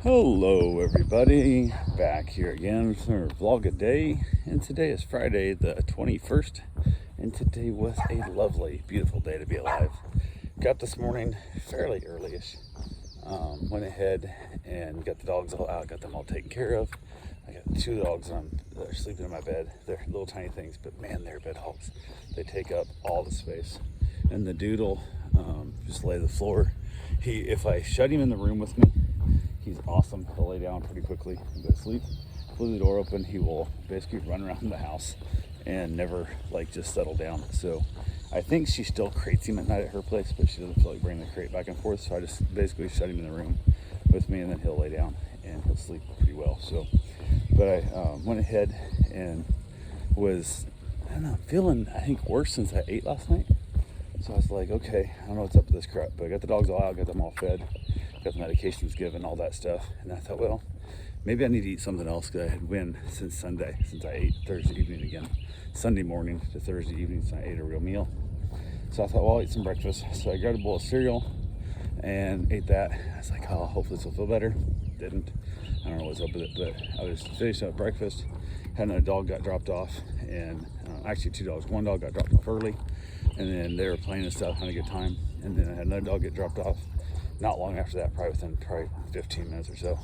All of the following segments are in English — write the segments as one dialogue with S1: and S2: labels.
S1: Hello everybody, back here again for vlog a day, and today is Friday the 21st, and today was a lovely, beautiful day to be alive. Got this morning fairly early-ish, went ahead and got the dogs all out, got them all taken care of. I got two dogs that are sleeping in my bed. They're little tiny things, but man, they're bed hogs. They take up all the space. And the doodle just lay the floor. If I shut him in the room with me, he's awesome. He'll lay down pretty quickly and go to sleep. Leave the door open, he will basically run around the house and never just settle down. So I think she still crates him at night at her place, but she doesn't feel like bringing the crate back and forth. So I just basically shut him in the room with me, and then he'll lay down and he'll sleep pretty well. So, but I went ahead and was, feeling, I think, worse since I ate last night. So I was like, okay, I don't know what's up with this crap, but I got the dogs all out, got them all fed, got the medications given, all that stuff. And I thought, well, maybe I need to eat something else, because I had been since Sunday, since I ate Thursday evening again. Sunday morning to Thursday evening, so I ate a real meal. So I thought, well, I'll eat some breakfast. So I grabbed a bowl of cereal and ate that. I was like, oh, hopefully this will feel better. Didn't. I don't know what's up with it, but I was finishing up breakfast. Had another dog got dropped off, and actually two dogs. One dog got dropped off early, and then they were playing and stuff, having a good time. And then I had another dog get dropped off not long after that, probably within 15 minutes or so.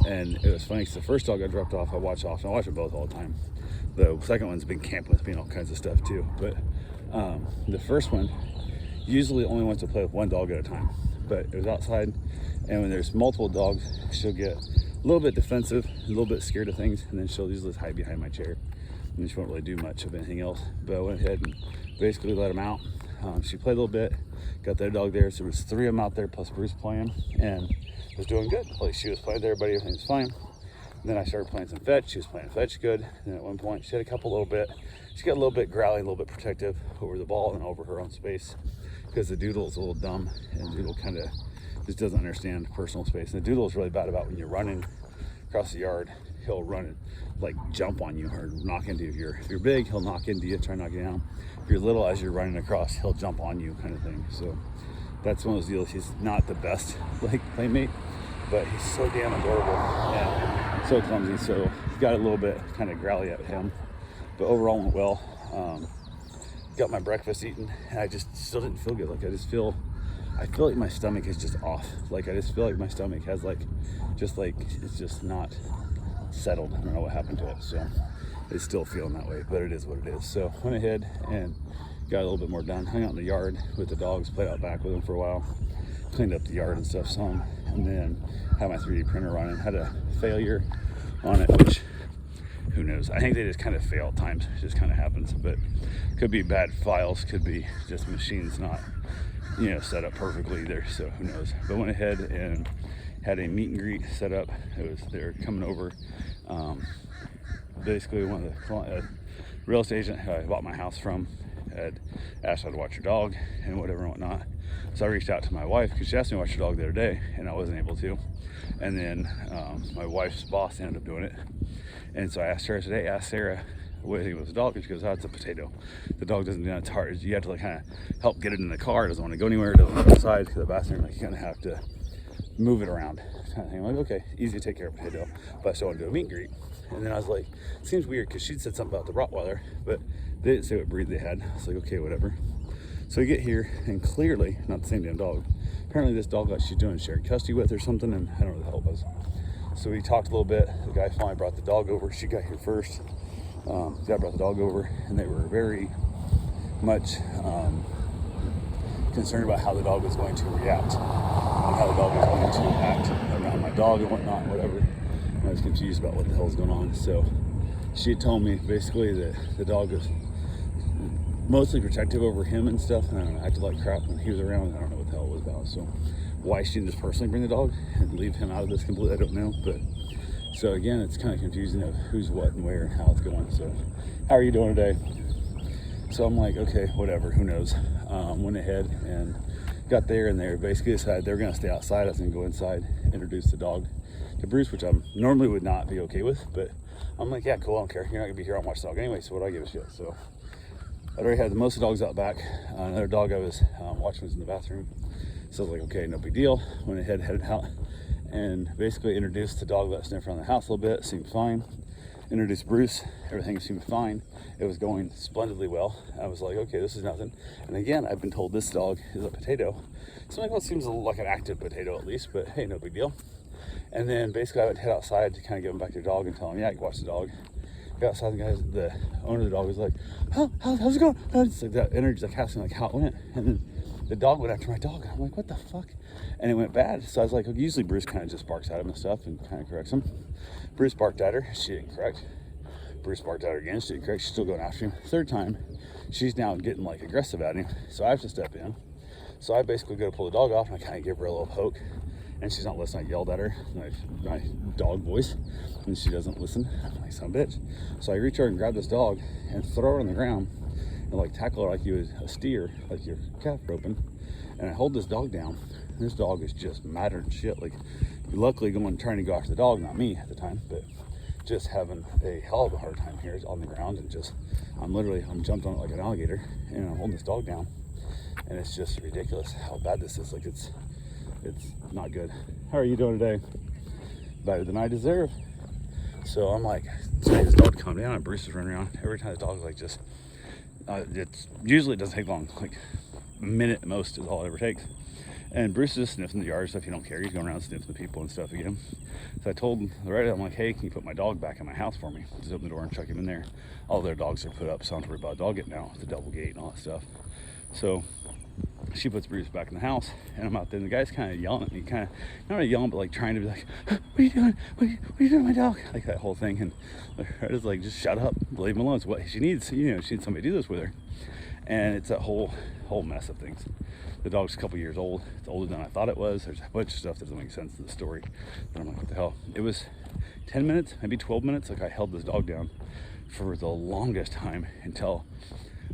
S1: And it was funny because the first dog got dropped off, I watch off, and I watch them both all the time. The second one's been camping with me and all kinds of stuff too. But the first one usually only wants to play with one dog at a time. But it was outside, and when there's multiple dogs, she'll get a little bit defensive, a little bit scared of things, and then she'll usually hide behind my chair. And she won't really do much of anything else. But I went ahead and basically let him out. She played a little bit, got their dog there, so there was three of them out there plus Bruce playing, and was doing good. She was playing with everybody, everything was fine. And then I started playing some fetch. She was playing fetch good. And then at one point, she had a couple little bit. She got a little bit growly, a little bit protective over the ball and over her own space, because the doodle is a little dumb, and the doodle kind of just doesn't understand personal space. And the doodle is really bad about when you're running across the yard. He'll run and jump on you or knock into you. If you're big, he'll knock into you, try to knock you down. If you're little, as you're running across, he'll jump on you, kind of thing. So that's one of those deals. He's not the best playmate, but he's so damn adorable and so clumsy. So got a little bit kind of growly at him, but overall went well. Got my breakfast eaten, and I just still didn't feel good. I feel like my stomach is just off. I just feel like my stomach has it's just not settled. I don't know what happened to it, so it's still feeling that way, but it is what it is. So went ahead and got a little bit more done, hung out in the yard with the dogs, played out back with them for a while, cleaned up the yard and stuff some, and then had my 3D printer running. Had a failure on it, which who knows, I think they just kind of fail at times. It just kind of happens, but could be bad files, could be just machines not set up perfectly either, so who knows. But went ahead and had a meet and greet set up. They're coming over. Basically, one of the real estate agent who I bought my house from had asked how to watch your dog and whatever and whatnot. So I reached out to my wife, because she asked me to watch your dog the other day, and I wasn't able to. And then my wife's boss ended up doing it. And so I asked her today, asked Sarah what do you think was the dog, and she goes, oh, it's a potato. The dog doesn't do that. It's hard. You have to kind of help get it in the car. It doesn't want to go anywhere. It doesn't go outside to the bathroom. You kind of have to move it around, kind of thing. I'm like, okay, easy to take care of potato. But I still want to do a meet and greet. And then I was like, it seems weird, because she'd said something about the Rottweiler, but they didn't say what breed they had. I was like, okay, whatever. So we get here, and clearly not the same damn dog. Apparently this dog she's doing shared custody with or something, and I don't know what the hell it was. So we talked a little bit. The guy finally brought the dog over. She got here first. The guy brought the dog over, and they were very much concerned about how the dog was going to react and how the dog was going to act around my dog and whatnot and whatever. And I was confused about what the hell's going on. So she had told me basically that the dog was mostly protective over him and stuff, and I don't know, acted like crap when he was around. I don't know what the hell it was about. So why she didn't just personally bring the dog and leave him out of this completely, I don't know. But so again, it's kind of confusing of who's what and where and how it's going. So how are you doing today? So I'm like, okay, whatever, who knows. Went ahead and got there, and they basically decided they were gonna stay outside. I was gonna go inside, introduce the dog to Bruce, which I normally would not be okay with, but I'm like, yeah, cool, I don't care. You're not gonna be here, I'll watch the dog anyway, so what do I give a shit? So I already had most of the dogs out back. Another dog I was watching was in the bathroom. So I was like, okay, no big deal. Went ahead, headed out, and basically introduced the dog, let sniff around the house a little bit, seemed fine. Introduced Bruce, everything seemed fine. It was going splendidly well. I was like, okay, this is nothing. And again, I've been told this dog is a potato. So like, well, it seems a little like an active potato at least, but hey, no big deal. And then basically I would head outside to kind of give him back to the dog and tell him, yeah, I can watch the dog. Got outside, the owner of the dog was like, how's it going? It's like that energy, like asking like how it went. And then the dog went after my dog. I'm like, what the fuck? And it went bad. So I was like, okay, usually Bruce kind of just barks at him and stuff and kind of corrects him. Bruce barked at her. She didn't correct. Bruce barked at her again. She didn't correct. She's still going after him. Third time, she's now getting like aggressive at him. So I have to step in. So I basically go to pull the dog off and I kind of give her a little poke. And she's not listening. I yelled at her, my dog voice, and she doesn't listen. I'm like, son of a bitch. So I reach over and grab this dog and throw her on the ground and like tackle her like you would a steer, like your calf roping. And I hold this dog down. And this dog is just madder than shit. Like, luckily trying to go after the dog, not me at the time, but just having a hell of a hard time here on the ground. And just, I'm jumped on it like an alligator, and I'm holding this dog down. And it's just ridiculous how bad this is. Like, it's not good. How are you doing today? Better than I deserve. So I'm like, telling this dog to calm down, and Bruce is running around. Every time the dog's like just, usually it doesn't take long, like a minute at most is all it ever takes. And Bruce is just sniffing the yard stuff. He don't care. He's going around sniffing the people and stuff again. So I told him, I'm like, hey, can you put my dog back in my house for me? Just open the door and chuck him in there. All their dogs are put up, so I don't have to worry about a dog getting out, the double gate and all that stuff. So she puts Bruce back in the house, and I'm out there, and the guy's kind of yelling at me, kind of, not really yelling, but like trying to be like, what are you doing? What are you doing to my dog? Like that whole thing. And I was like, just shut up, leave him alone. It's what she needs, she needs somebody to do this with her. And it's that whole mess of things. The dog's a couple years old. It's older than I thought it was. There's a bunch of stuff that doesn't make sense in the story. But I'm like, what the hell? It was 10 minutes, maybe 12 minutes. Like I held this dog down for the longest time until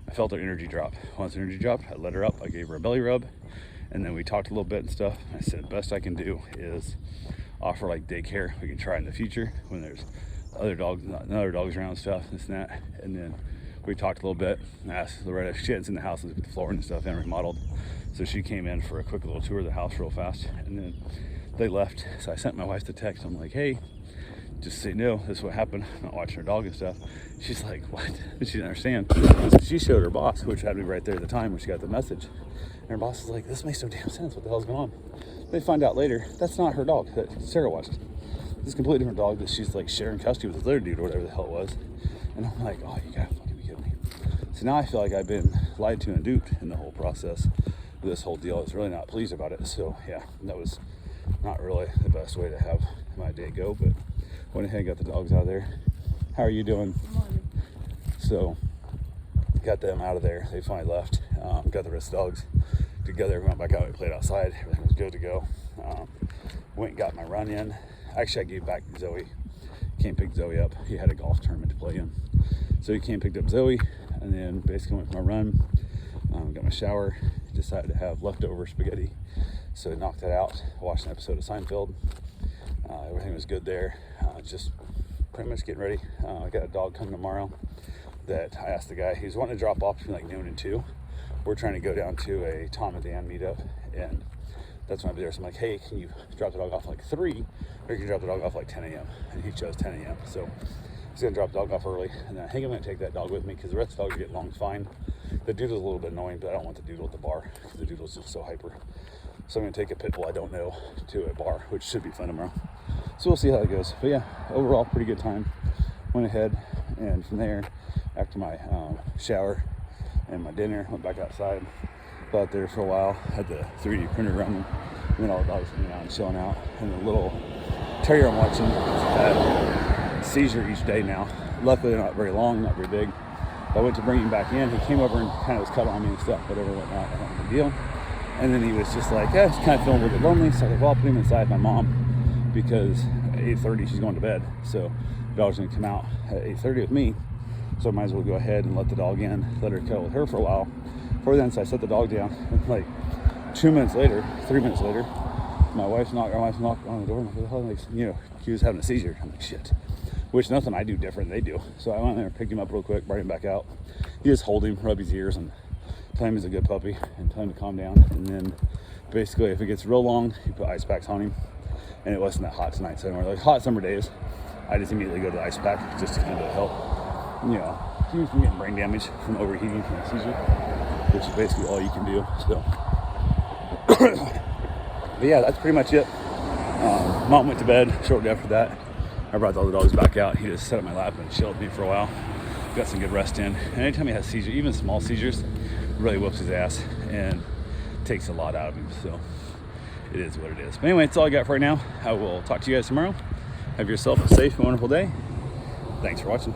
S1: I felt her energy drop. Once her energy dropped, I let her up. I gave her a belly rub, and then we talked a little bit and stuff. I said, the best I can do is offer like daycare. We can try in the future when there's other dogs around and stuff, this and that. And then we talked a little bit. I asked Loretta, she hadn't seen the house, with the floor and stuff and remodeled. So she came in for a quick little tour of the house real fast, and then they left. So I sent my wife the text. I'm like, hey, just so you know, this is what happened. I'm not watching her dog and stuff. She's like, what? She didn't understand. So she showed her boss, which had to be right there at the time when she got the message. And her boss is like, this makes no damn sense. What the hell's going on? They find out later, that's not her dog that Sarah watched. This is a completely different dog that she's like sharing custody with this other dude or whatever the hell it was. And I'm like, oh, you gotta fucking be kidding me. So now I feel like I've been lied to and duped in the whole process. This whole deal. I was really not pleased about it. So yeah, that was not really the best way to have my day go, but went ahead and got the dogs out of there. How are you doing?
S2: Good morning.
S1: So got them out of there. They finally left. Got the rest of the dogs together. We went back out. We played outside. Everything was good to go. Went and got my run in. Actually, I gave back Zoe. Came pick Zoe up. He had a golf tournament to play in. So he came and picked up Zoe, and then basically went for my run. Got my shower. Decided to have leftover spaghetti. So knocked that out. Watched an episode of Seinfeld. Everything was good there. Just pretty much getting ready. I got a dog coming tomorrow that I asked the guy, he's wanting to drop off between like noon and 2. We're trying to go down to a Tom and Dan meetup, and that's when I'll be there. So I'm like, hey, can you drop the dog off like 3, or you can drop the dog off like 10 a.m. And he chose 10 a.m. So he's gonna drop the dog off early, and then I think I'm gonna take that dog with me because the rest of the dogs are getting along fine. The doodle's a little bit annoying, but I don't want the doodle at the bar because the doodle's just so hyper. So I'm gonna take a pit bull I don't know to a bar, which should be fun tomorrow. So we'll see how it goes. But yeah, overall, pretty good time. Went ahead, and from there, after my shower and my dinner, went back outside. Out there for a while, had the 3D printer running, and then all the dogs hanging out and chilling out. And the little terrier I'm watching had a seizure each day now. Luckily, they're not very long, not very big. But I went to bring him back in. He came over and kind of was cuddling on me and stuff, whatever, whatnot. Not a big deal. And then he was just like, yeah, he's kind of feeling a little bit lonely. So I was like, well, I'll put him inside my mom because at 8:30 she's going to bed. So the dog's gonna come out at 8:30 with me. So I might as well go ahead and let the dog in, let her cuddle with her for a while. Before then, so I set the dog down. And like 3 minutes later, my wife's knocked on the door. And I'm like, what the hell? He was having a seizure. I'm like, shit. Which nothing I do different than they do. So I went in there and picked him up real quick, brought him back out. You just hold him, rub his ears, and tell him he's a good puppy, and tell him to calm down. And then basically, if it gets real long, you put ice packs on him. and it wasn't that hot tonight. So like hot summer days, I just immediately go to the ice pack just to kind of help, you know, keep me from getting brain damage from overheating from a seizure, which is basically all you can do. So, but yeah, that's pretty much it. Mom went to bed shortly after that. I brought all the dogs back out. He just sat on my lap and chilled with me for a while. Got some good rest in. And anytime he has seizures, even small seizures, really whoops his ass and takes a lot out of him. So it is what it is. But anyway, that's all I got for right now. I will talk to you guys tomorrow. Have yourself a safe and wonderful day. Thanks for watching.